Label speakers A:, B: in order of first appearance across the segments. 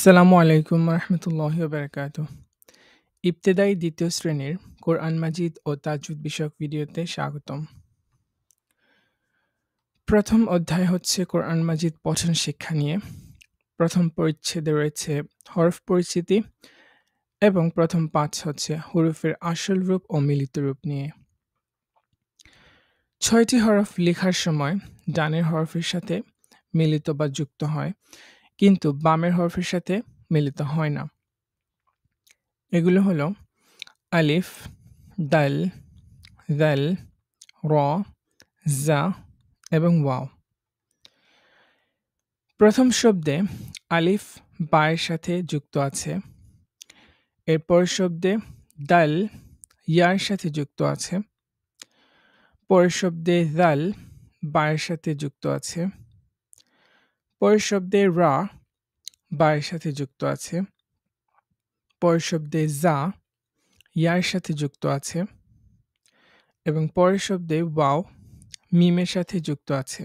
A: আসসালামু আলাইকুম রহমতুল্লাহি বারাকাতুহ। ইবতেদায়ী দ্বিতীয় শ্রেণীর কোরআন মাজিদ ও তাজউদ বিষয়ক ভিডিওতে স্বাগতম। প্রথম অধ্যায় হচ্ছে কোরআন মাজিদ পঠন শিক্ষা নিয়ে। প্রথম পরিচ্ছেদে রয়েছে হরফ পরিচিতি এবং প্রথম পাঠ হচ্ছে হুরুফের আসল রূপ ও মিলিত রূপ নিয়ে। ৬টি হরফ লেখার সময় ডানের হরফের সাথে মিলিত বা যুক্ত হয়, কিন্তু বামের হরফের সাথে মিলিত হয় না। এগুলো হলো আলিফ, দাল, যাল, র, জা এবং ওয়াও। প্রথম শব্দে আলিফ বা এর সাথে যুক্ত আছে। এরপর শব্দে দাল ইয়ার সাথে যুক্ত আছে। পরের শব্দে যাল বা এর সাথে যুক্ত আছে। পরের শব্দে রা বা এর সাথে যুক্ত আছে। পরের শব্দে জা ইয়ার সাথে যুক্ত আছে এবং পরের শব্দে ওয়াও মিমের সাথে যুক্ত আছে।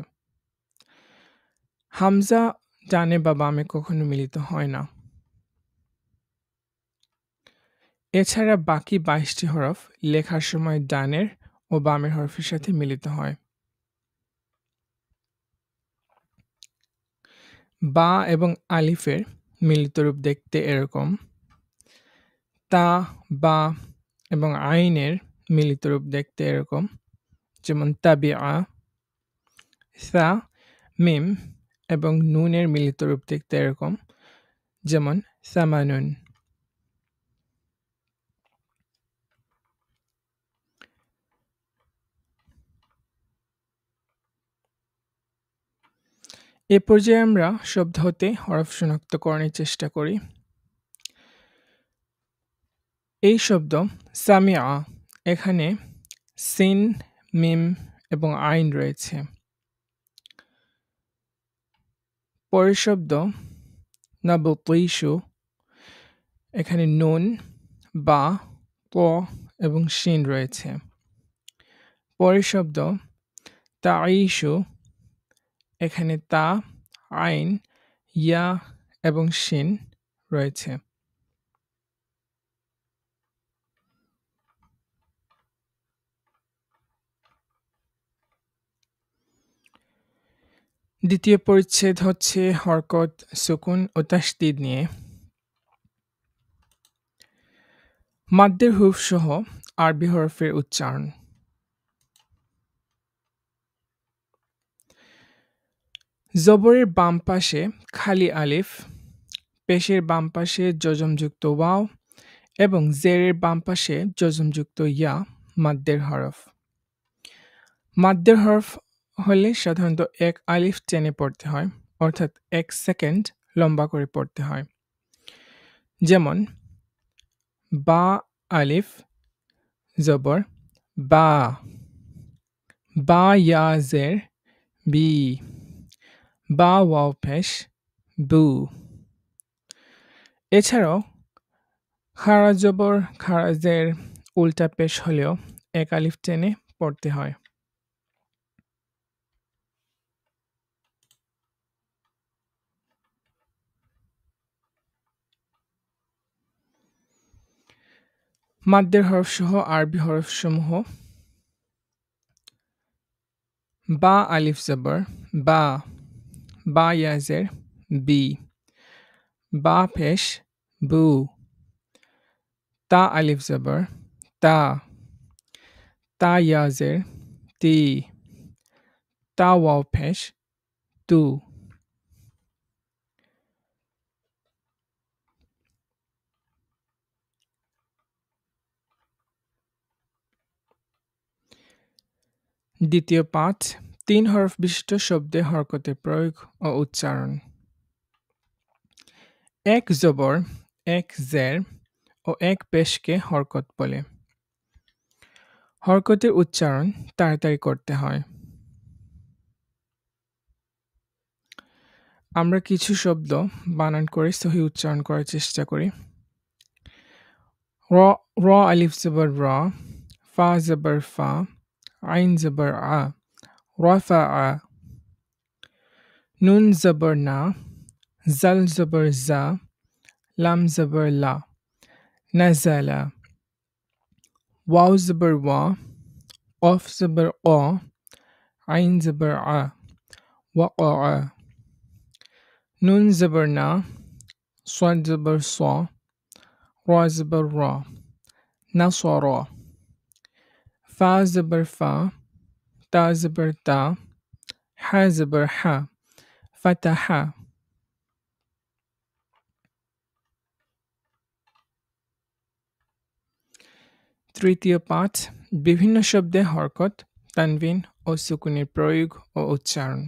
A: হামজা ডানে বা বামে কখনো মিলিত হয় না। এছাড়া বাকি ২২টি হরফ লেখার সময় ডানের ও বামের হরফের সাথে মিলিত হয়। বা এবং আলিফের মিলিত রূপ দেখতে এরকম। তা, বা এবং আইনের মিলিত রূপ দেখতে এরকম, যেমন তাবিআ। সা, মিম এবং নুনের মিলিত রূপ দেখতে এরকম, যেমন সামানুন। এ পর্যায়ে আমরা শব্দ হতে হরফ শনাক্তকরণের চেষ্টা করি। এই শব্দ সামিআ, এখানে সিন, মিম এবং আইন রয়েছে। পরের শব্দ নাবতিশু, এখানে নুন, বা, ত এবং শিন রয়েছে। পরের শব্দ তাঈশু, এখানে তা, আইন, ইয়া এবং শিন রয়েছে। দ্বিতীয় পরিচ্ছেদ হচ্ছে হরকত, সুকুন ও তাসদীদ নিয়ে। মাদ্দের হুরুফ সহ আরবি হরফের উচ্চারণ। জবরের বাম পাশে খালি আলিফ, পেশের বাম পাশে যজমযুক্ত ওয়াও এবং জেরের বাম পাশে যজমযুক্ত ইয়া মাদ্দের হরফ। মাদ্দের হরফ হলে সাধারণত এক আলিফ টেনে পড়তে হয়, অর্থাৎ ১ সেকেন্ড লম্বা করে পড়তে হয়। যেমন বা আলিফ জবর বা, বা ইয়া জের বি, বা ওয়াও পেশ বু। এছাড়াও খাড়া জবর খাড়া জের উল্টা পেশ হলেও এক আলিফ টেনে পড়তে হয়। মাদ্দের হরফ সহ আরবি হরফ সমূহ: বা আলিফ জবর বা, বা ইয়া জের বি, বা পেশ বু, তা আলিফ জবর তা, তা ইয়া জের তি, তা ওয়াও পেশ তু। দ্বিতীয় পাঠ: ৩ হরফ বিশিষ্ট শব্দে হরকতের প্রয়োগ ও উচ্চারণ। এক জবর, এক জের ও এক পেশকে হরকত বলে। হরকতের উচ্চারণ তাড়াতাড়ি করতে হয়। আমরা কিছু শব্দ বানান করে সহি উচ্চারণ করার চেষ্টা করি। র আলিফ জবর র, ফা জবর ফা, আইন জবর আ, রফা আ। নুন জবর না, জাল জবর জা, লাম জবর লা নাজালা ওয়াও জবর ওয়া কফ জবর ক আইন জবর আ ওয়াকআ নুন জবর না صاد زبر صا را زبر را نصرا فا زبر فا تا زبر تا حا زبر حا فتح তৃতীয় পাঠ বিভিন্ন শব্দে হরকত তানবিন ও সুকুনের প্রয়োগ ও উচ্চারণ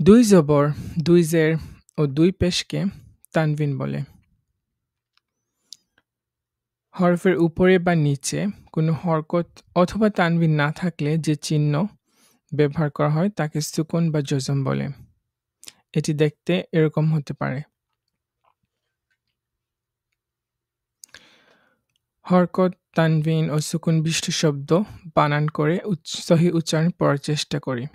A: দুই জবর দুই জের ও দুই পেশকে তানবিন বলে হরফের উপরে বা নিচে কোনো হরকত অথবা তানবিন না থাকলে যে চিহ্ন ব্যবহার করা হয় তাকে সুকুন বা জজম বলে এটি দেখতে এরকম হতে পারে হরকত তানবিন ও সুকুন বিশিষ্ট শব্দ বানান করে সহি উচ্চারণ করার চেষ্টা করি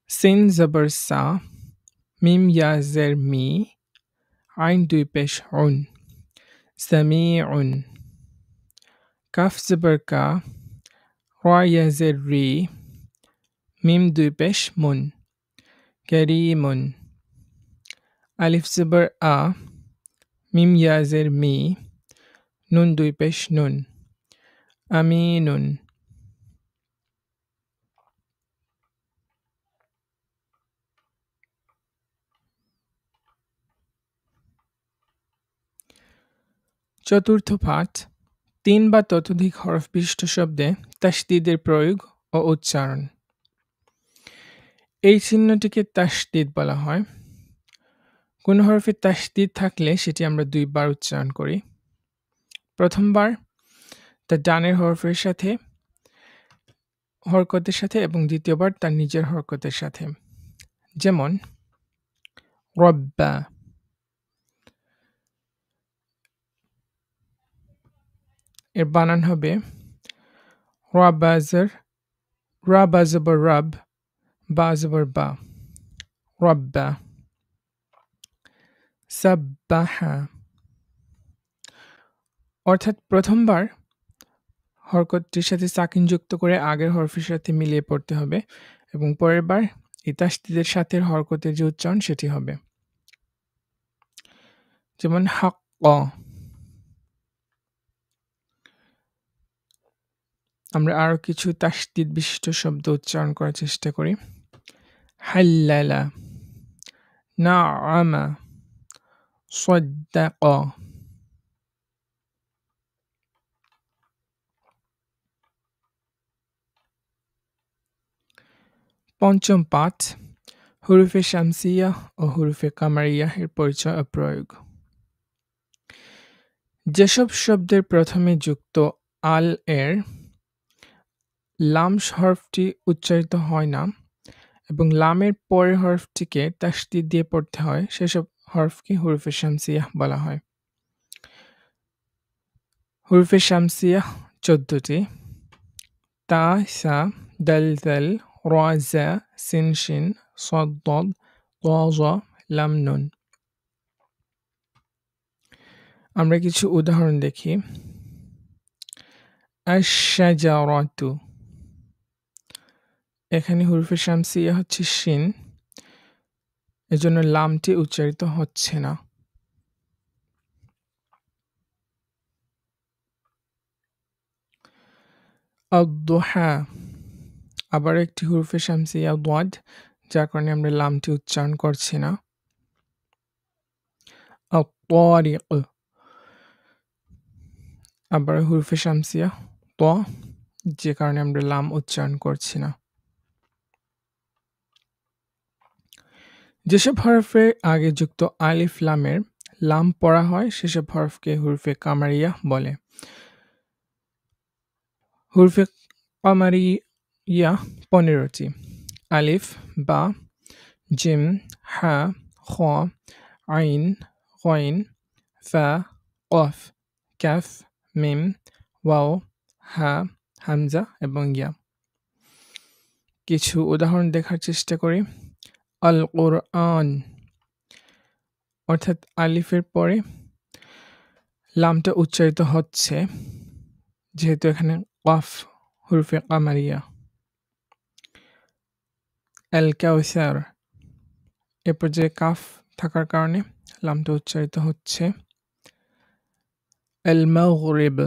A: সিন জবর সা মিম ইয়া জের মি আইন দুই পেশ উন সামিউন কাফ জবর কা রা ইয়া জের রি মিম দুই পেশ মুন কারীমুন আলিফ জবর আ মিম ইয়া জের মি নুন দুই পেশ নুন আমিনুন চতুর্থ পাঠ তিন বা ততোধিক হরফ বিশিষ্ট শব্দে তাসদিদের প্রয়োগ ও উচ্চারণ এই চিহ্নটিকে তাসদিদ বলা হয় কোন হরফে তাসদিদ থাকলে সেটি আমরা দুইবার উচ্চারণ করি প্রথমবার তার ডানের হরফের সাথে হরকতের সাথে এবং দ্বিতীয়বার তার নিজের হরকতের সাথে যেমন রব্বা এর বানান হবে রাবাজার রাবাজবর রাব বাজবর বা রব্বা সাব্বাহা অর্থাৎ প্রথমবার হরকতটির সাথে সাকিন যুক্ত করে আগের হরফের সাথে মিলিয়ে পড়তে হবে এবং পরের বার এই তাসদিদের সাথে হরকতের যে উচ্চারণ সেটি হবে যেমন হাক্ক আমরা আরো কিছু তাসদিদ বিশিষ্ট শব্দ উচ্চারণ করার চেষ্টা করি হাল্লালা নাআমা সাদ্দাকা পঞ্চম পাঠ হুরুফে শামসিয়া ও হুরুফে কামারিয়া এর পরিচয় ও প্রয়োগ যেসব শব্দের প্রথমে যুক্ত আল এর লাম হরফটি উচ্চারিত হয় না এবং লামের পরের হরফটিকে তাসদিদ দিয়ে পড়তে হয় সেসব হরফকে হুরুফে শামসিয়া বলা হয় হুরুফে শামসিয়া ১৪টি তা সা দাল দাল রা জা সিন শিন সাদ দাদ তা জা লাম নুন আমরা কিছু উদাহরণ দেখি আশ-শাজারাতু এখানে হুরুফে শামসিয়া হচ্ছে শিন এজন্য লামটি উচ্চারিত হচ্ছে না আদ-দুহা আবার একটি হুরুফে শামসিয়া দাদ যার কারণে আমরা লামটি উচ্চারণ করছি না আত-তারিক আবার হুরুফে শামসিয়া ত যে কারণে আমরা লাম উচ্চারণ করছি না যেসব হরফের আগে যুক্ত আলিফ লামের লাম পড়া হয় সেসব হরফকে হুরুফে কামারিয়া বলে হুরুফে কামারিয়া ১৫টি আলিফ বা জিম হা খ আইন গইন ফা কফ কাফ মিম ওয়াও হা হামজা এবং ইয়া কিছু উদাহরণ দেখার চেষ্টা করি আল কোরআন অর্থাৎ আলিফের পরে লামটা উচ্চারিত হচ্ছে, যেহেতু এখানে কফ হুরফে কামারিয়া। আল কাউসার, এ পর্যায়ে কাফ থাকার কারণে লামটা উচ্চারিত হচ্ছে। আল মাগরিব,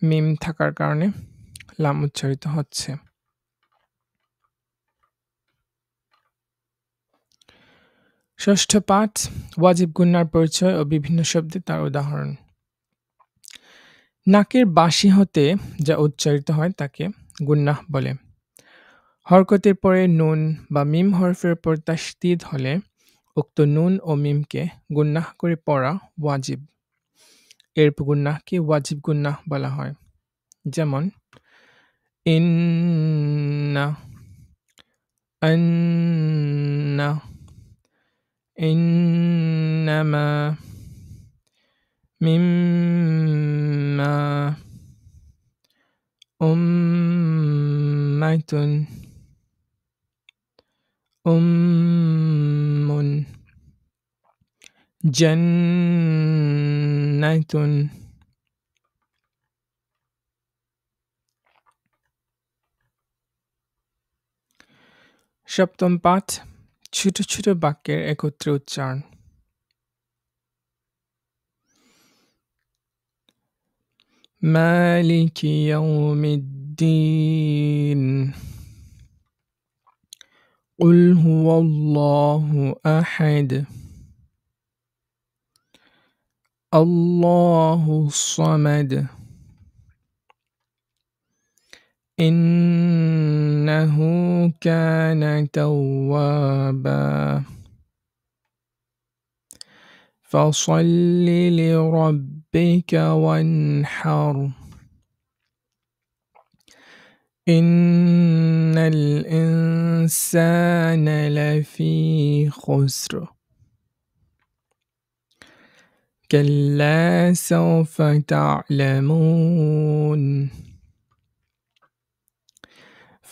A: মিম থাকার কারণে লাম উচ্চারিত হচ্ছে। ষষ্ঠ পাঠ, ওয়াজিব গুন্নার পরিচয় ও বিভিন্ন শব্দে তার উদাহরণ। নাকের বাঁশি হতে যা উচ্চারিত হয় তাকে গুন্নাহ বলে। হরকতের পরে নুন বা মিম হরফের উপর তাসদীদ হলে উক্ত নুন ও মিমকে গুন্নাহ করে পড়া ওয়াজিব। এর গুন্নাহকে ওয়াজিব গুন্নাহ বলা হয়। যেমন ইন্না, আন্না, ইন্নামা, মিম্মা, উম্মাতুন, উম্মুন, জান্নাতুন। সপ্তম পাঠ, ছোট ছোট বাক্যের একত্রে উচ্চারণ। مالك يوم الدين قل هو الله أحد الله الصمد إنه كان توابا فصل لربك وانحر إن الإنسان لفي خسر كلا سوف تعلمون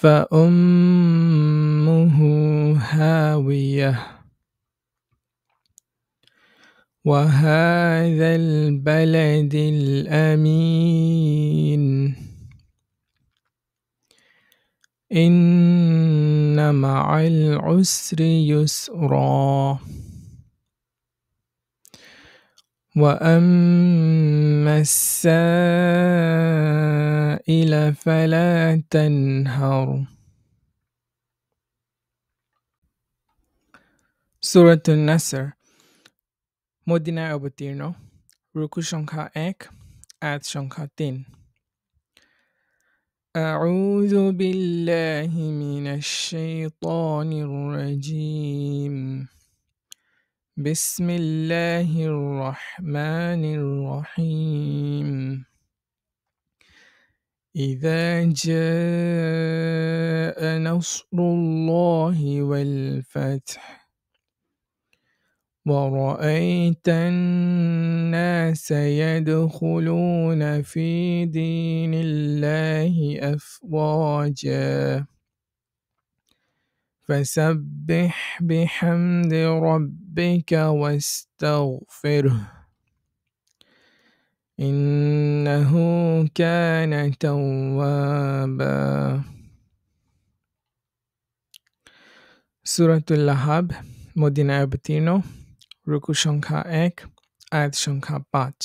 A: فأمه هاوية وهذا البلد الأمين إن مع العسر يسرا وأما السائل فلا تنهر। সূরাতুন নাসর মদিনায় অবতীর্ণ, রুকু সংখ্যা 1, আয়াত সংখ্যা 3। أعوذ بالله من الشيطان الرجيم بسم الله الرحمن الرحيم إذا جاء نصر الله والفتح ورأيت الناس يدخلون في دين الله أفواجا فسبح بحمد ربك واستغفره إنه كان توابا। সূরাতুল লাহাব মদিনায় অবতীর্ণ, রুকু সংখ্যা 1, আয়াত সংখ্যা 5।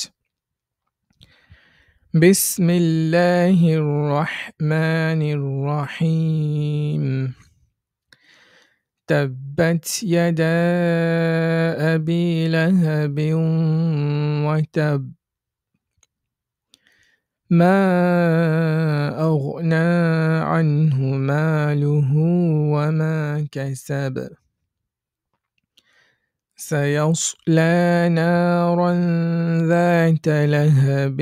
A: বিসমিল্লাহির রহমানির রহিম تبت يدا أبي لهب وتب ما أغنى عنه ماله وما كسب سيصلى نارا ذات لهب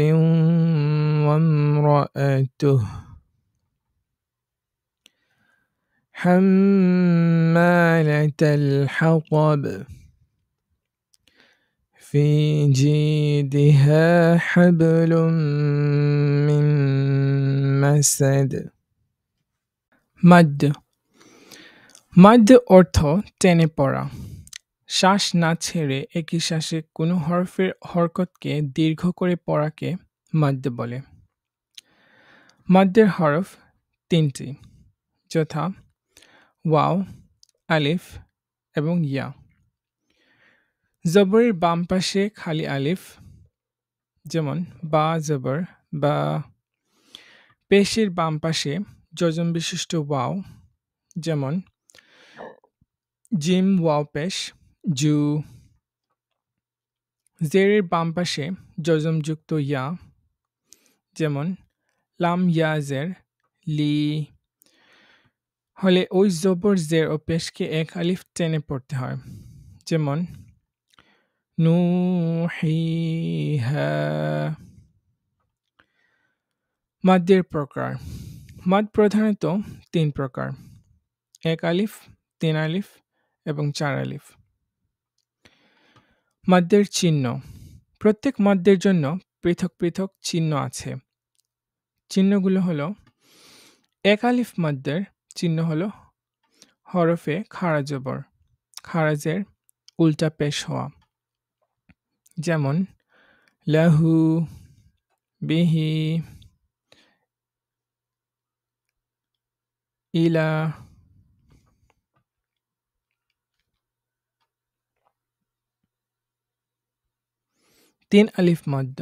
A: وامرأته حمالة الحطب في جيدها حبل من مسد। মাদ, মাদ অর্থ টেনে পড়া। শ্বাস না ছেড়ে একই শ্বাসে কোনো হরফের হরকতকে দীর্ঘ করে পড়াকে মাদ্দ বলে। মাদ্দের হরফ ৩টি, যথা ওয়াও, আলিফ এবং ইয়া। জবরের বাম পাশে খালি আলিফ, যেমন বা জবর বা। পেশের বাম পাশে যজম বিশিষ্ট ওয়াও, যেমন জিম ওয়াও পেশ জু। জেরের বাম পাশে যজমযুক্ত ইয়া, যেমন লাম ইয়া জের লি। হলে ওই জবর জের ও পেশকে এক আলিফ টেনে পড়তে হয়, যেমন নুহিহা। মাদ্দের প্রকার। মাদ প্রধানত ৩ প্রকার: ১ আলিফ, ৩ আলিফ এবং ৪ আলিফ। মাদ্দের চিহ্ন। প্রত্যেক মাদ্দের জন্য পৃথক পৃথক চিহ্ন আছে। চিহ্নগুলো হলো: ১ আলিফ মাদ্দের চিহ্ন হলো হরফে খাড়া জবর, খারাজের উল্টা পেশ হওয়া, যেমন লাহু, বিহি, ইলা। ৩ আলিফ মাদ্দ।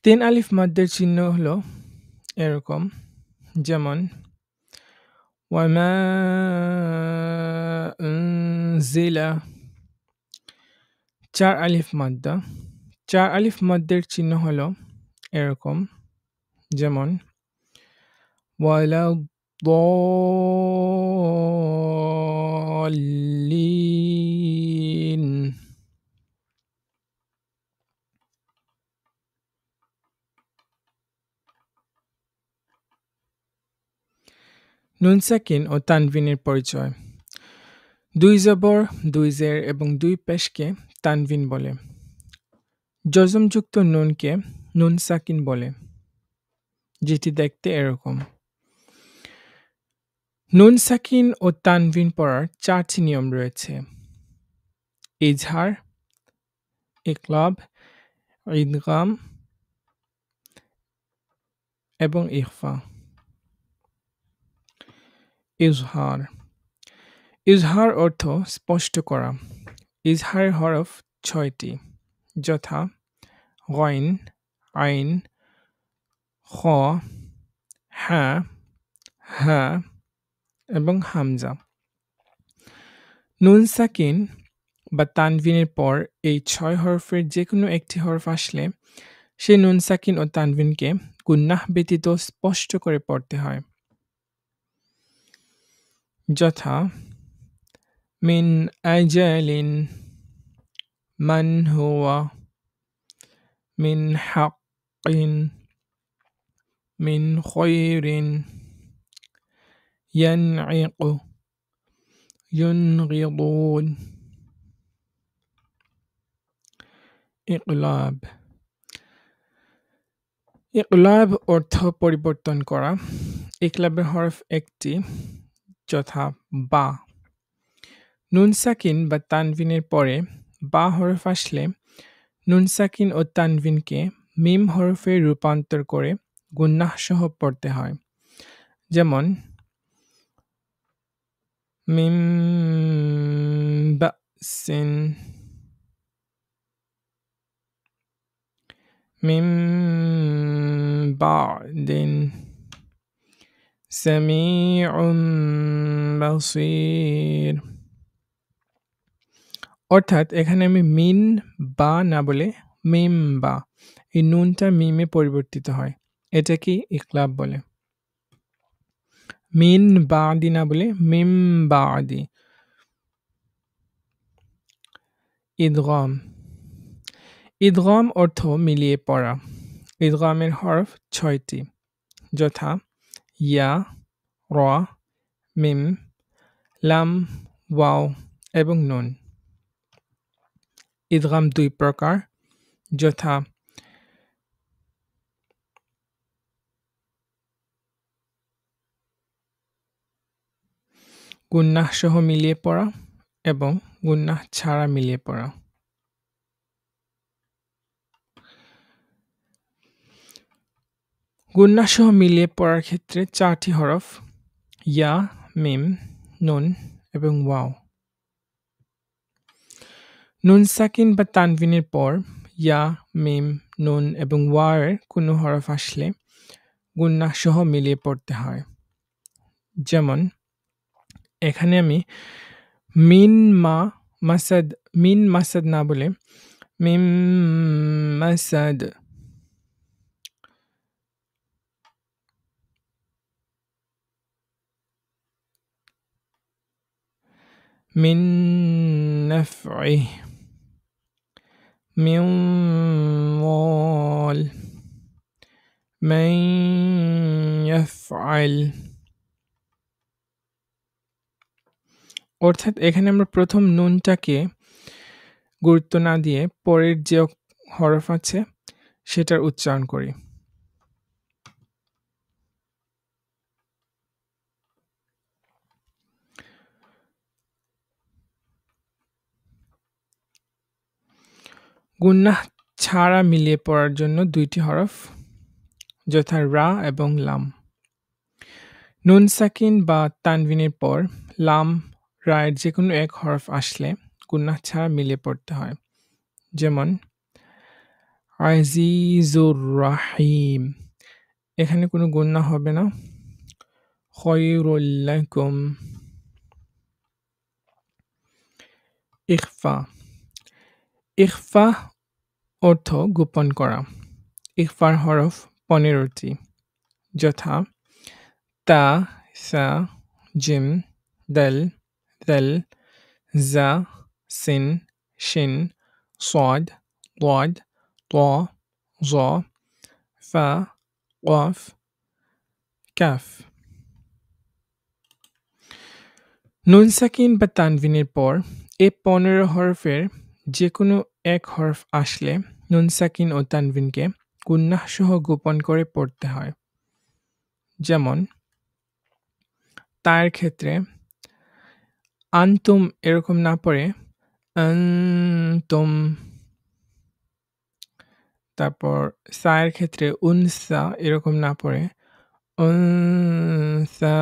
A: ৩ আলিফ মাদ্দের চিহ্ন হলো এরকম, যেমন ওয়ামা উনজিলা। ৪ আলিফ মাদ্দা। ৪ আলিফ মাদ্দের চিহ্ন হলো এরকম, যেমন ওয়ালাদ-দাল্লিন। নুন সাকিন ও তানভিনের পরিচয়। ২ জবর, ২ জের এবং ২ পেশকে তানভিন বলে। যজমযুক্ত নুনকে নুন সাকিন বলে, যেটি দেখতে এরকম। নুন সাকিন ও তানভিন পড়ার ৪টি নিয়ম রয়েছে: ইজহার, ইকলাব, ইদগাম এবং ইখফা। ইজহার। ইজহার অর্থ স্পষ্ট করা। ইজহারের হরফ ৬টি, যথা গইন, আইন, খ, হা, হা এবং হামজা। নুন সাকিন বা তানভিনের পর এই ৬ হরফের যে কোনো একটি হরফ আসলে সেই নুন সাকিন ও তানভিনকে গুন্নাহ ব্যতীত স্পষ্ট করে পড়তে হয়, যথা মিন আজালিন, মান হুয়া, মিন হাক্কিন, মিন খৈরিন, ইয়ানঈকু, ইউনগিদুন। ইকলাব। ইকলাব অর্থ পরিবর্তন করা। ইকলাবের হরফ ১টি, যথা বা। নুন সাকিন বা তানভিনের পরে বা হরফ আসলে নুন সাকিন ও তানভিনকে মিম হরফে রূপান্তর করে গুন্নাহ সহ পড়তে হয়, যেমন মিম বাসিন, মিম বাদিন, সামিউন বাসীর। অর্থাৎ এখানে আমি মিন বা না বলে মিম বা, এই নুনটা মিমে পরিবর্তিত হয়, এটাকে ইকলাব বলে। মিন বাদি না বলে মিম বাদি। ইদগাম। ইদগাম অর্থ মিলিয়ে পড়া। ইদগামের হরফ ৬টি, যথা ইয়া, র, মিম, লাম, ওয়াও এবং নুন। ইদগাম ২ প্রকার, যথা গুন্নাহ সহ মিলিয়ে পড়া এবং গুন্নাহ ছাড়া মিলিয়ে পড়া। গুন্নাহ সহ মিলিয়ে পড়ার ক্ষেত্রে 4টি হরফ ইয়া, মিম, নুন এবং ওয়াও। নুন সাকিন বা তানভিনের পর ইয়া, মিম, নুন এবং ওয়াও-এর কোনো হরফ আসলে গুন্নাহ সহ মিলিয়ে পড়তে হয়। যেমন এখানে আমি মিন মাসাদ না বলে মিম মাসাদ, মিন নাফঈ, মিন ওয়াল, মান ইয়াফআল। অর্থাৎ এখানে আমরা প্রথম নুনটাকে গুরুত্ব না দিয়ে পরের যে হরফ আছে সেটার উচ্চারণ করি। গুন্নাহ ছাড়া মিলিয়ে পড়ার জন্য 2টি হরফ যথা রা এবং লাম। নুন সাকিন বা তানভিনের পর লাম, রায়ের যেকোনো এক হরফ আসলে গুন্নাহ ছাড়া মিলিয়ে পড়তে হয়। যেমন আজিজুর রাহিম, এখানে কোনো গুন্নাহ হবে না। খয়রুল লাকুম। ইখফা, ইখফা অর্থ গোপন করা। ইখফার হরফ 15টি যথা তা, সা, জিম, দাল, দাল, জা, সিন, শিন, صاد, ضاد, ط, ظ, ফা, قاف, কাফ। নুন সাকিন বা তানভিনের পর এই 15 হরফের যে কোনো এক হরফ আসলে নুন সাকিন ও তানভিনকে গুন্নাহ সহ গোপন করে পড়তে হয়। যেমন তার ক্ষেত্রে আনতুম এরকম না পড়ে আনতুম। তারপর সায়ের ক্ষেত্রে উনসা এরকম না পড়ে উনসা।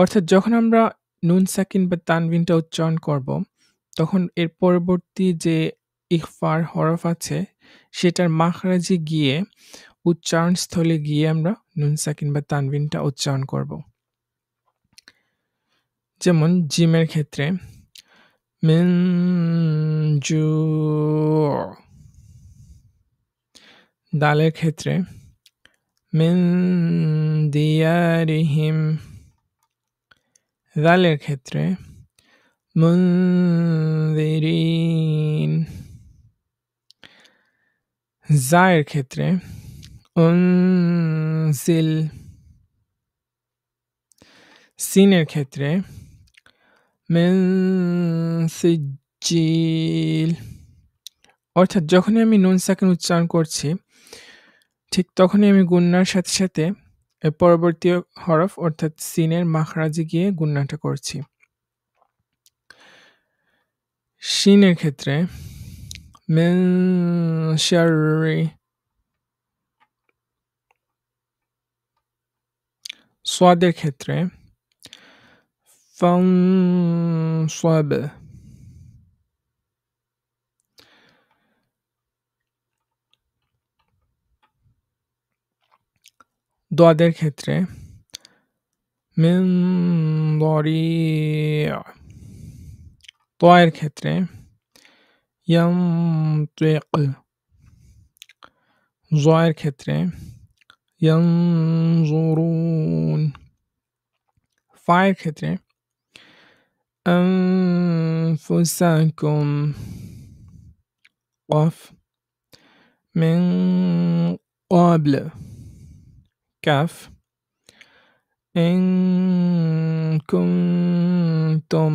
A: অর্থাৎ যখন আমরা নুন সাকিন বা তানভিনটা উচ্চারণ করব তখন এর পরবর্তী যে ইখফার হরফ আছে সেটার মাখরাজে গিয়ে উচ্চারণস্থলে গিয়ে আমরা নুন সাকিন বা তানভিনটা উচ্চারণ করব। যেমন জিমের ক্ষেত্রে মিন জু, দালের ক্ষেত্রে মিন দিয়ারিহিম, দালের ক্ষেত্রে মুনযিরিন, জায়ের ক্ষেত্রে উনজিল, সিনের ক্ষেত্রে মিন সিজ্জিল। অর্থাৎ যখনই আমি নুন সাকিন উচ্চারণ করছি ঠিক তখনই আমি গুন্নার সাথে সাথে এর পরবর্তী হরফ অর্থাৎ সিনের মাখরাজে গিয়ে গুন্নাটা করছি। শিনের ক্ষেত্রে মিন শাররি, সাদের ক্ষেত্রে ফানসাব, দাদের ক্ষেত্রে মিন দারি', তায়ের ক্ষেত্রে ইয়ানতিক, যায়ের ক্ষেত্রে ইয়ানজুরুন, ফায়ের ক্ষেত্রে আনফুসাকুম, قاف من قبل، كاف إن كنتم